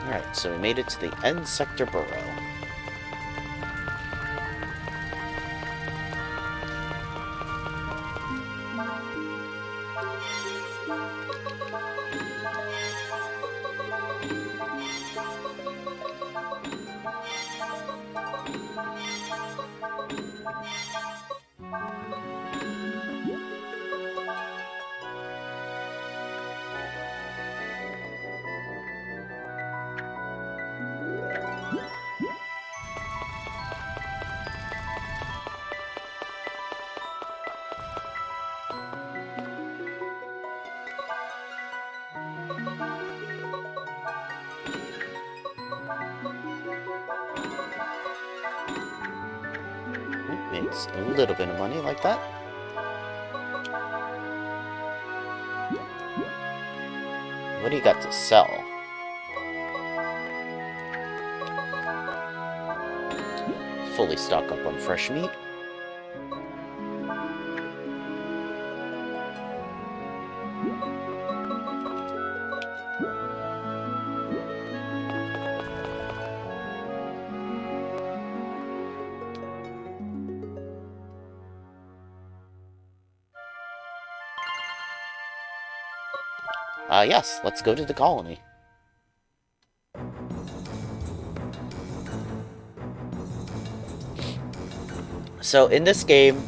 Alright, so we made it to the Endsector Borough. Makes a little bit of money like that. What do you got to sell? Fully stock up on fresh meat. Yes, let's go to the colony. So in this game,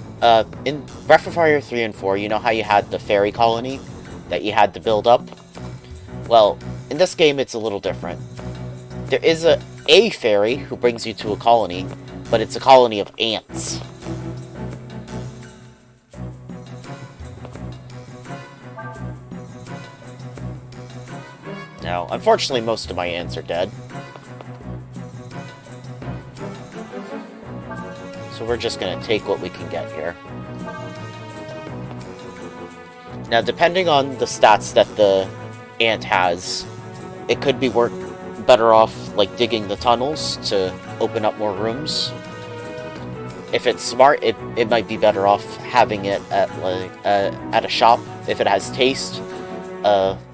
in Breath of Fire 3 and 4, you know how you had the fairy colony that you had to build up? Well, in this game it's a little different. There is a fairy who brings you to a colony, but it's a colony of ants. Now, unfortunately, most of my ants are dead. So we're just going to take what we can get here. Now, depending on the stats that the ant has, it could be better off, like, digging the tunnels to open up more rooms. If it's smart, it might be better off having it at, like, at a shop. If it has taste,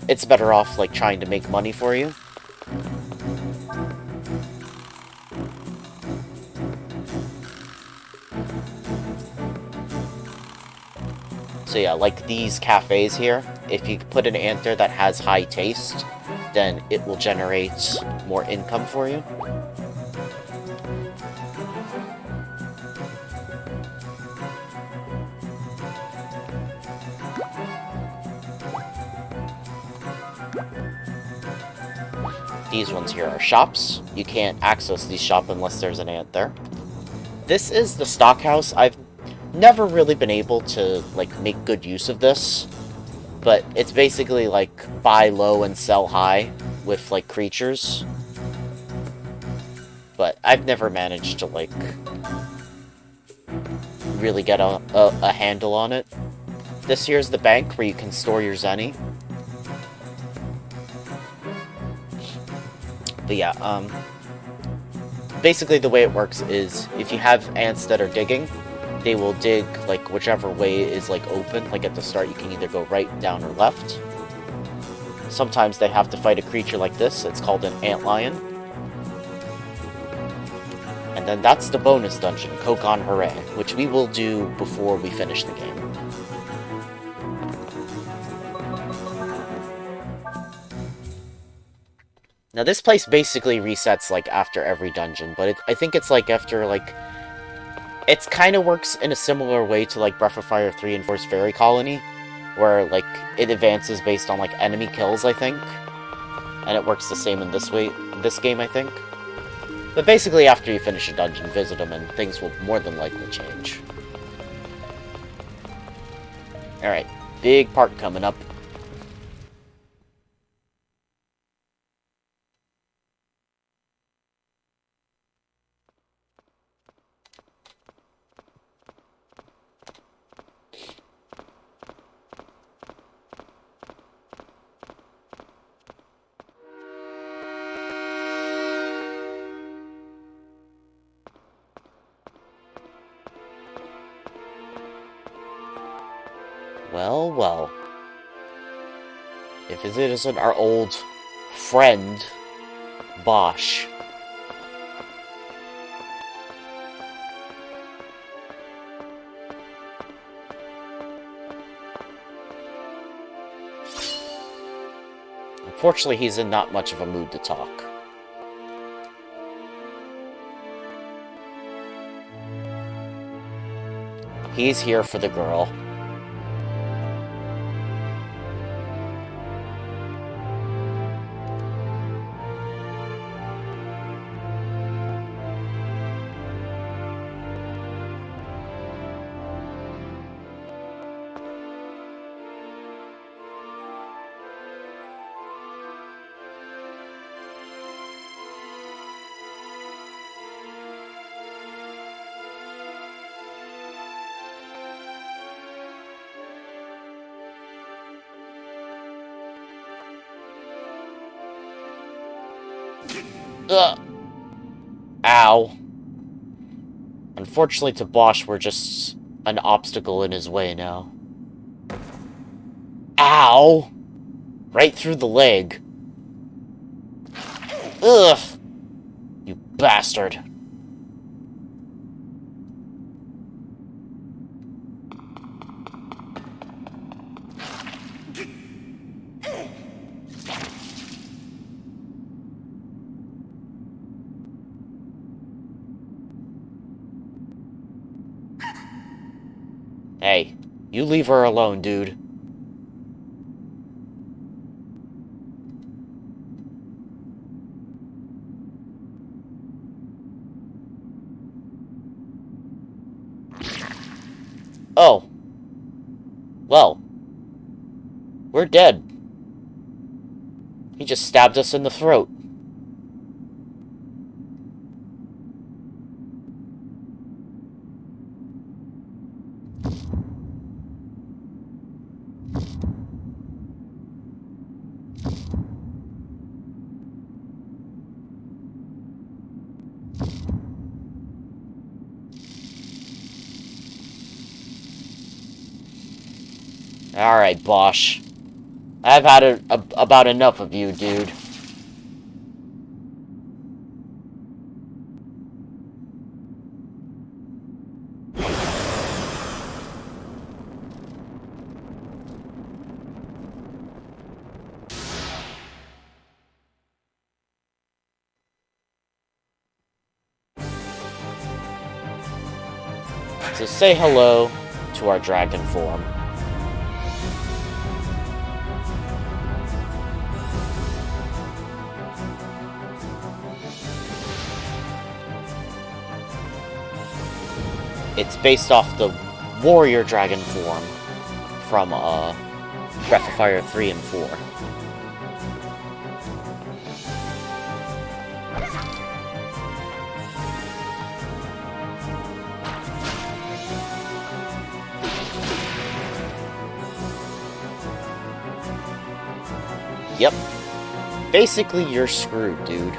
it's better off, like, trying to make money for you. So yeah, like these cafes here, if you put an ant there that has high taste, then it will generate more income for you. These ones here are shops. You can't access these shops unless there's an ant there. This is the stockhouse. I've never really been able to, like, make good use of this. But it's basically, like, buy low and sell high with, like, creatures. But I've never managed to, like, really get a handle on it. This here's the bank where you can store your zenny. But yeah, basically the way it works is if you have ants that are digging, they will dig, like, whichever way is, like, open. Like, at the start, you can either go right, down, or left. Sometimes they have to fight a creature like this. It's called an antlion. And then that's the bonus dungeon, Kokon Hooray, which we will do before we finish the game. Now, this place basically resets, like, after every dungeon, but I think it's, like, after, like... It kind of works in a similar way to, like, Breath of Fire 3 and 4's Fairy Colony, where, like, it advances based on, like, enemy kills, I think. And it works the same in this game, I think. But basically, after you finish a dungeon, visit them, and things will more than likely change. Alright, big part coming up. Well, well. If it isn't our old friend, Bosch. Unfortunately, he's in not much of a mood to talk. He's here for the girl. Ugh. Ow. Unfortunately to Bosch, we're just an obstacle in his way now. Ow! Right through the leg. Ugh! You bastard. Hey, you leave her alone, dude. Oh. Well. We're dead. He just stabbed us in the throat. Alright, Bosch. I've had about enough of you, dude. So say hello to our dragon form. It's based off the warrior dragon form from Breath of Fire 3 and 4. Yep. Basically, you're screwed, dude.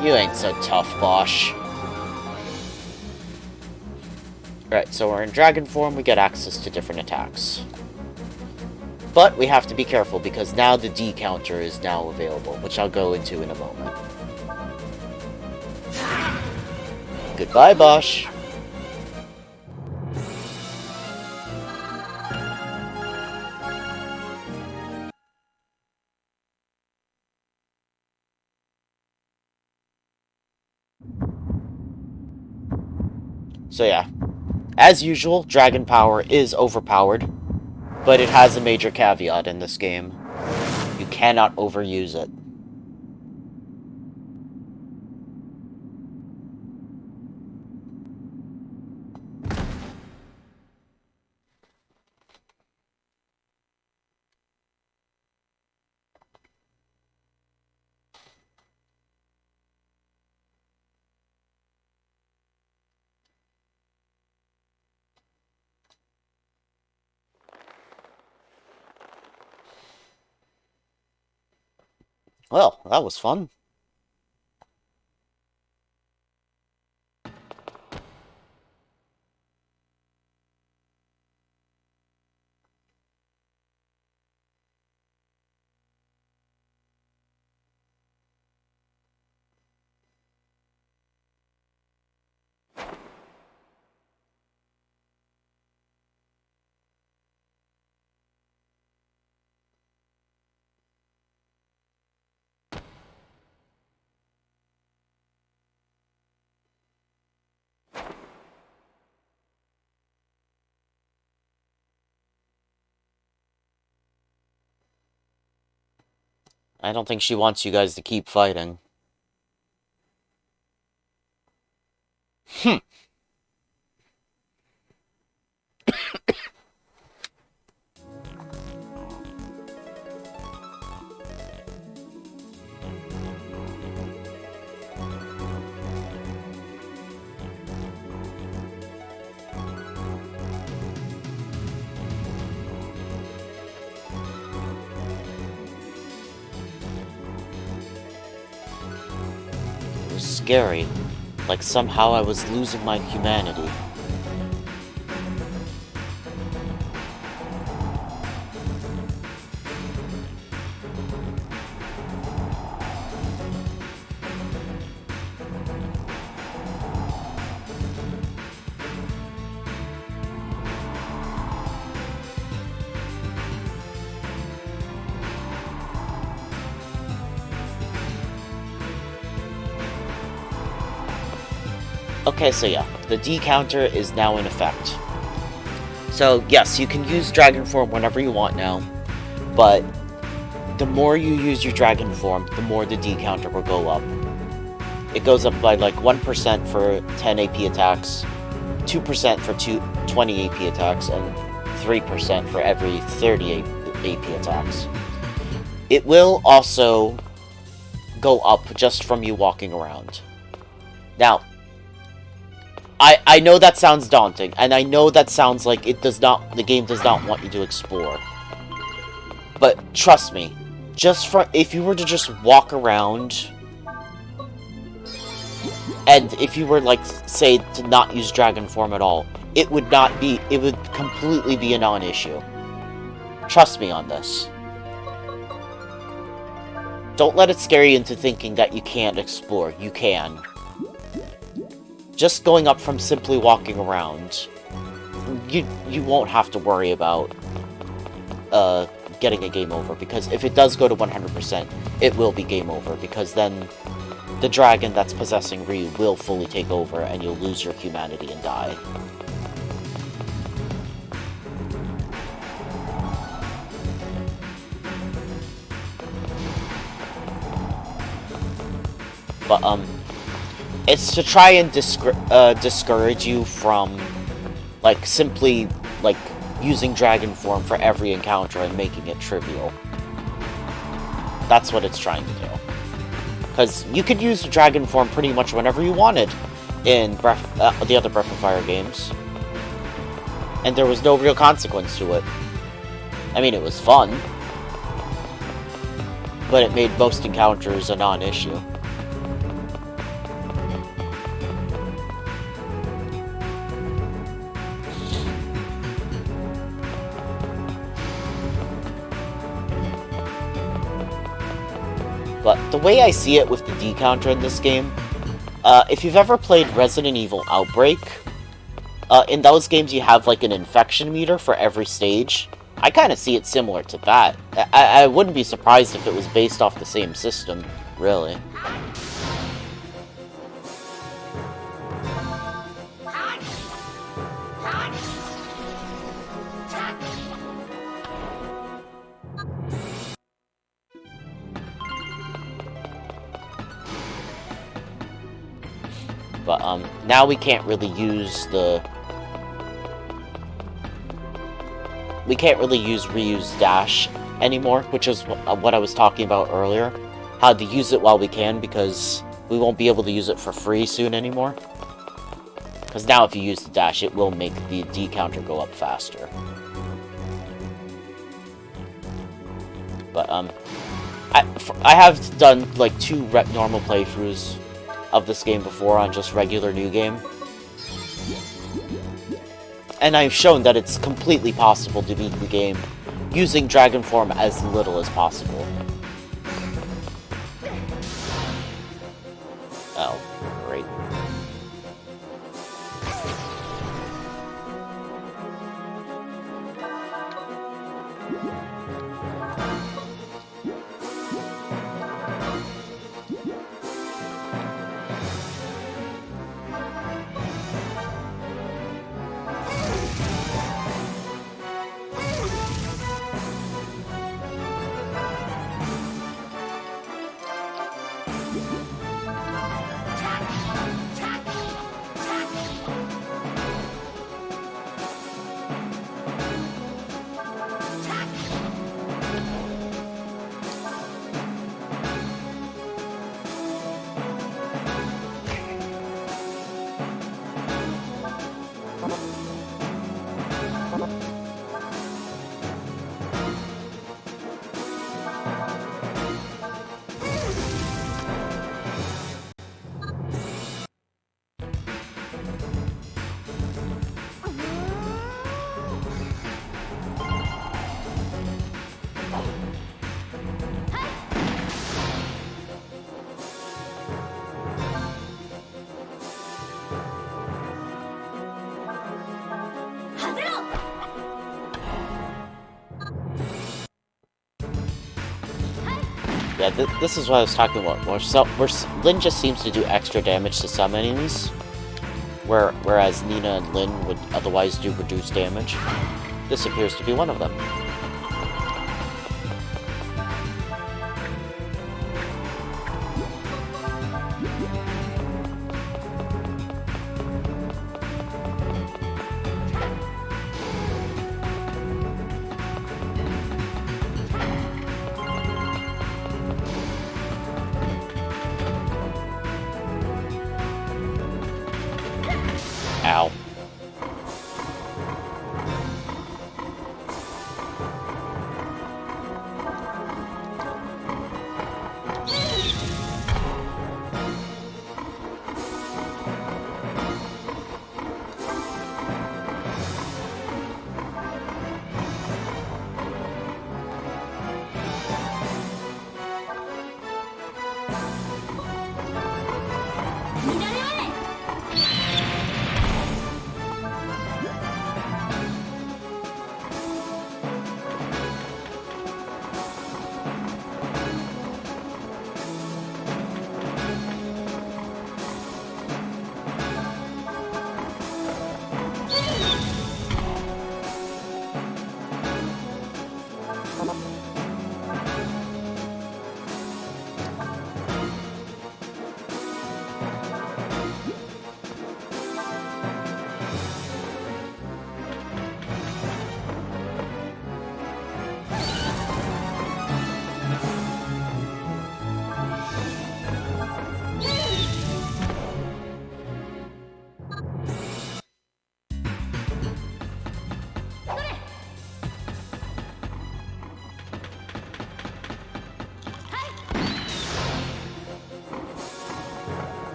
You ain't so tough, Bosch. Right, so we're in dragon form, we get access to different attacks. But we have to be careful because now the D counter is now available, which I'll go into in a moment. Goodbye, Bosch. So yeah, as usual, dragon power is overpowered, but it has a major caveat in this game. You cannot overuse it. Well, that was fun. I don't think she wants you guys to keep fighting. Hmm. It was scary. Like somehow I was losing my humanity. Okay, so yeah, the D counter is now in effect. So yes, you can use Dragon Form whenever you want now, but the more you use your Dragon Form, the more the D counter will go up. It goes up by like 1% for 10 AP attacks, 2% for 20 AP attacks, and 3% for every 30 AP attacks. It will also go up just from you walking around. Now, I know that sounds daunting, and I know that sounds like the game does not want you to explore. But trust me, if you were to just walk around, and if you were, like, say, to not use Dragon Form at all, it would completely be a non-issue. Trust me on this. Don't let it scare you into thinking that you can't explore. You can. Just going up from simply walking around, you won't have to worry about getting a game over, because if it does go to 100%, it will be game over, because then the dragon that's possessing Ryu will fully take over, and you'll lose your humanity and die. But, it's to try and discourage you from, like, simply, like, using Dragon Form for every encounter and making it trivial. That's what it's trying to do. Because you could use Dragon Form pretty much whenever you wanted in the other Breath of Fire games. And there was no real consequence to it. I mean, it was fun. But it made most encounters a non-issue. But the way I see it with the D counter in this game, if you've ever played Resident Evil Outbreak, in those games you have like an infection meter for every stage. I kind of see it similar to that. I wouldn't be surprised if it was based off the same system, really. But, now we can't really use Ryu's dash anymore, which is what I was talking about earlier. How to use it while we can, because we won't be able to use it for free soon anymore. Because now if you use the dash, it will make the D counter go up faster. But, I have done like 2 normal playthroughs of this game before on just regular new game. And I've shown that it's completely possible to beat the game using Dragon Form as little as possible. Oh, great. Yeah, this is what I was talking about, where Lyn just seems to do extra damage to some enemies, whereas Nina and Lyn would otherwise do reduced damage. This appears to be one of them. Ow.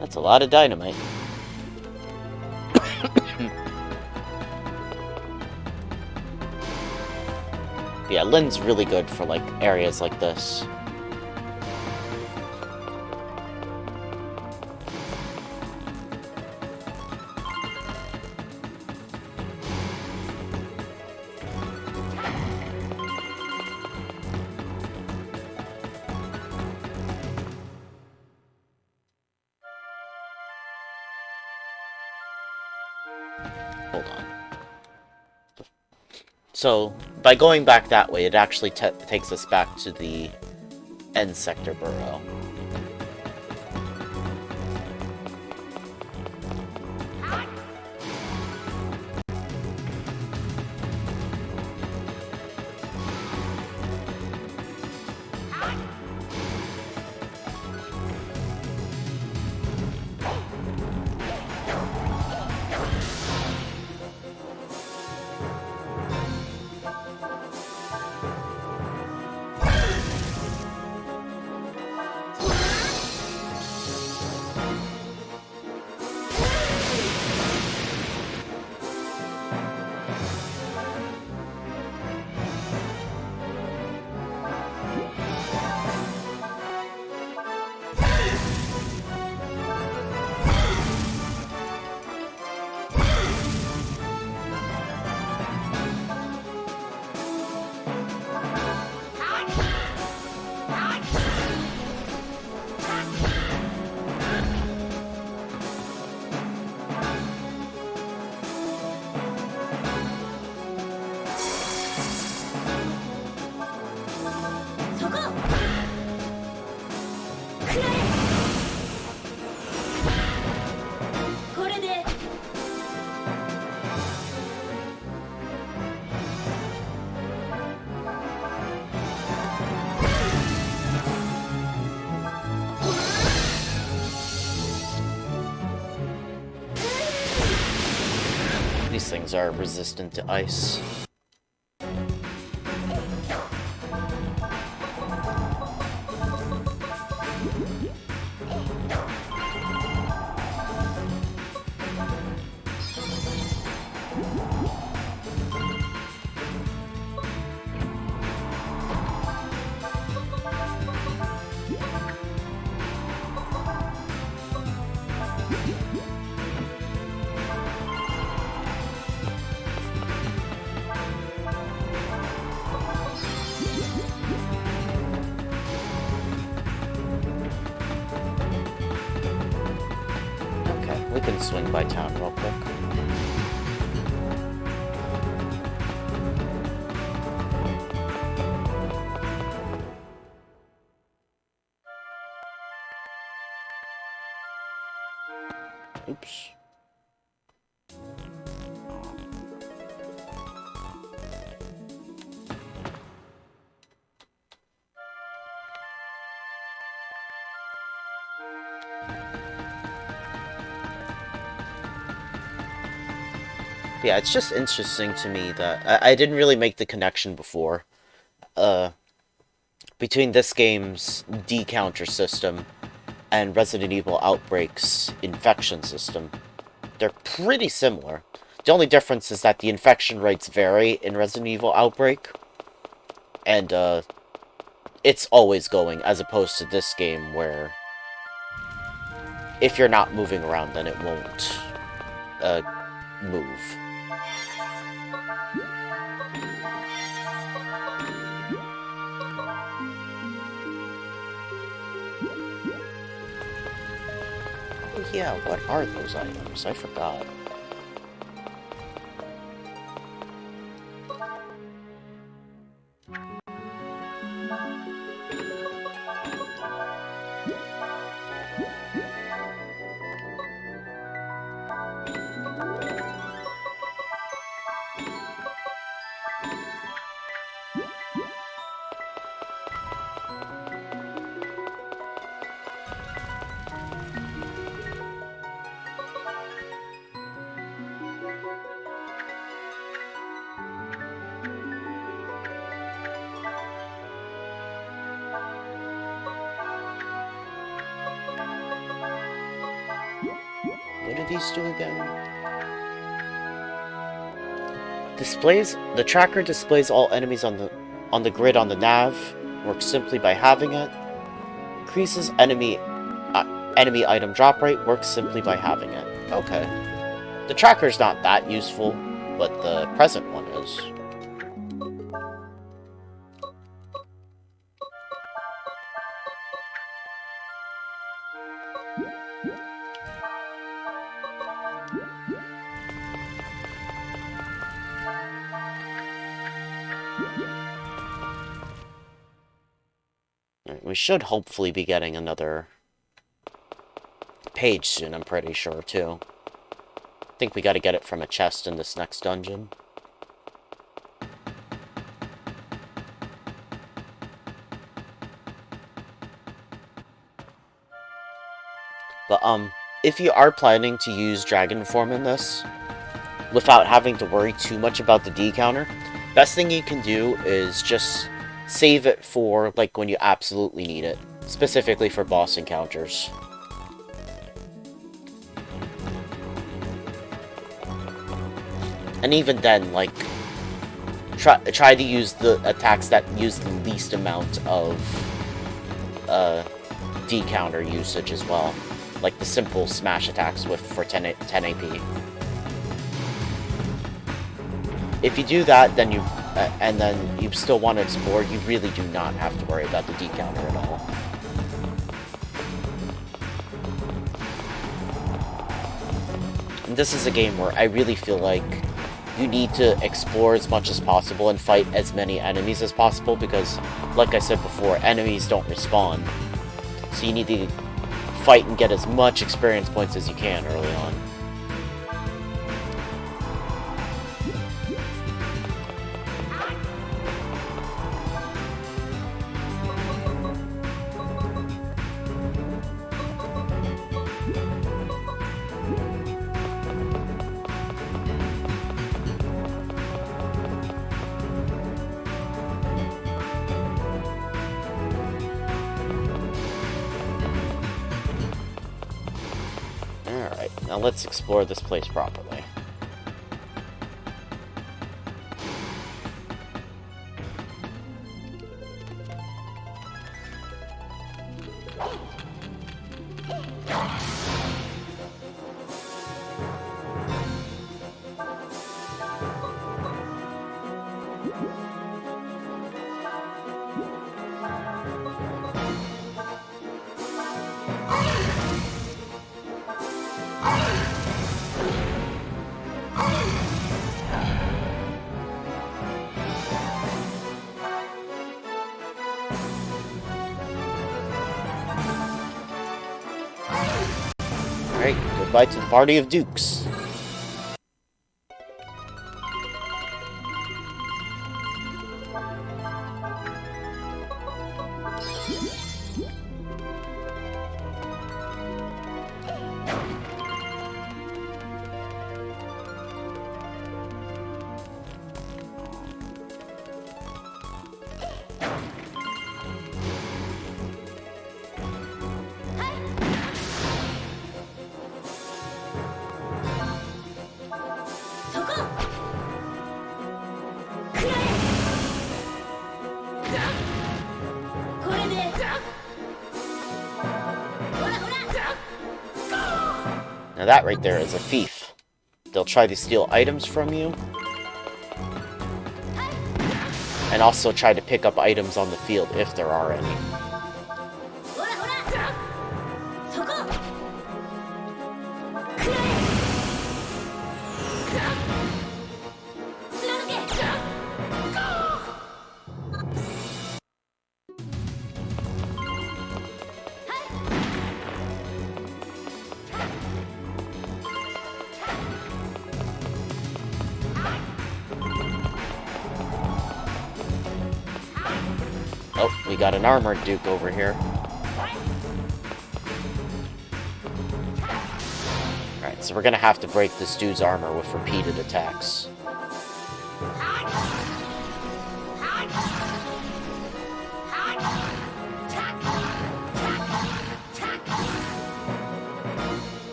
That's a lot of dynamite. Yeah, Lyn's really good for, like, areas like this. Hold on. So, by going back that way, it actually takes us back to the Endsector Borough. These things are resistant to ice. We can swing by town real quick. Oops. Yeah, it's just interesting to me that I didn't really make the connection before between this game's decounter system and Resident Evil Outbreak's infection system. They're pretty similar. The only difference is that the infection rates vary in Resident Evil Outbreak, and it's always going, as opposed to this game where if you're not moving around, then it won't move. Oh yeah, what are those items? I forgot. What do these do again? The tracker displays all enemies on the grid on the nav. Works simply by having it. Increases enemy item drop rate. Works simply by having it. Okay. The tracker's not that useful, but the present one is. We should hopefully be getting another page soon, I'm pretty sure, too. I think we gotta get it from a chest in this next dungeon. But, if you are planning to use Dragon Form in this, without having to worry too much about the D counter, best thing you can do is just save it for, like, when you absolutely need it. Specifically for boss encounters. And even then, like, try to use the attacks that use the least amount of D counter usage as well. Like the simple smash attacks for 10 AP. If you do that, then and then you still want to explore, you really do not have to worry about the D counter at all. And this is a game where I really feel like you need to explore as much as possible and fight as many enemies as possible because, like I said before, enemies don't respawn. So you need to fight and get as much experience points as you can early on. Now let's explore this place properly. Alright, goodbye to the party of dukes. Now that right there is a thief. They'll try to steal items from you, and also try to pick up items on the field if there are any. Oh, we got an armored duke over here. Alright, so we're gonna have to break this dude's armor with repeated attacks.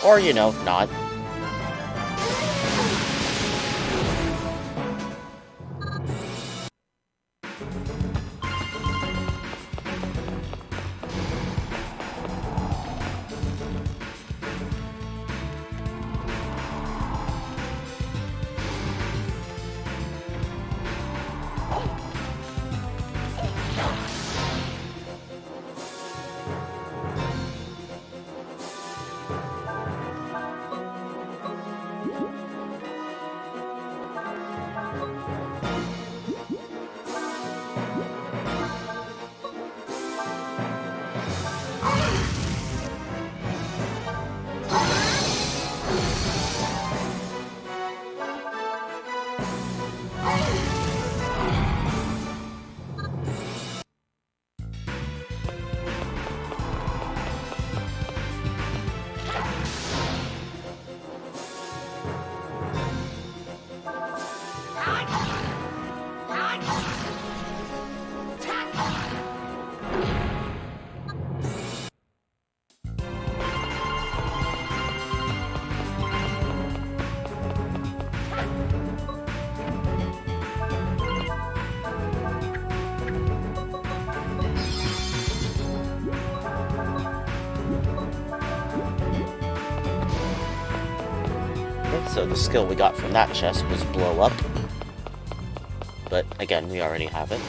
Or, you know, not. So the skill we got from that chest was blow up. But again, we already have it.